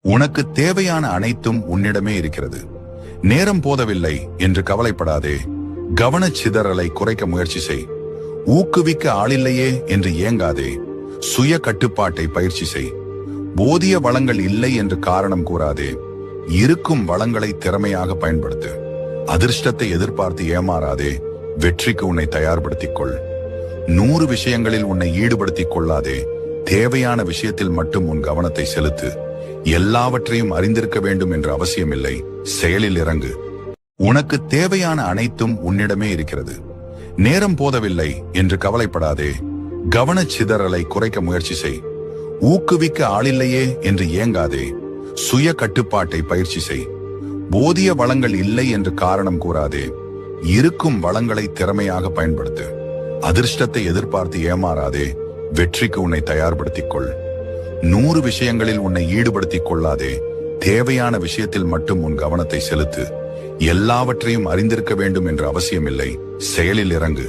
உனக்கு தேவையான அனைத்தும் உன்னிடமே இருக்கிறது. நேரம் போதவில்லை என்று கவலைப்படாதே. கவனச்சிதறலை குறைக்க முயற்சி செய். ஊக்குவிக்க ஆளில்லையே என்று ஏங்காதே. சுய கட்டுப்பாட்டை பயிற்சி செய். போதிய வளங்கள் இல்லை என்று காரணம் கூறாதே. இருக்கும் வளங்களை திறமையாக பயன்படுத்து. அதிர்ஷ்டத்தை எதிர்பார்த்து ஏமாறாதே. வெற்றிக்கு உன்னை தயார்படுத்திக் கொள். 100 விஷயங்களில் உன்னை ஈடுபடுத்திக் கொள்ளாதே. தேவையான விஷயத்தில் மட்டும் உன் கவனத்தை செலுத்து. எல்லாவற்றையும் அறிந்திருக்க வேண்டும் என்ற அவசியமில்லை. செயலில் இறங்கு. உனக்கு தேவையான அனைத்தும் உன்னிடமே இருக்கிறது. நேரம் போதவில்லை என்று கவலைப்படாதே. கவனச்சிதறலை குறைக்க முயற்சி செய். ஊக்குவிக்க ஆளில்லையே என்று ஏங்காதே. சுய கட்டுப்பாட்டை பயிற்சி செய். போதிய வளங்கள் இல்லை என்று காரணம் கூறாதே. இருக்கும் வளங்களை திறமையாக பயன்படுத்து. அதிர்ஷ்டத்தை எதிர்பார்த்து ஏமாறாதே. வெற்றிக்கு உன்னை தயார்படுத்திக் கொள். 100 விஷயங்களில் உன்னை ஈடுபடுத்திக் கொள்ளாதே. தேவையான விஷயத்தில் மட்டும் உன் கவனத்தை செலுத்து. எல்லாவற்றையும் அறிந்திருக்க வேண்டும் என்ற அவசியமில்லை. செயலில் இறங்கு.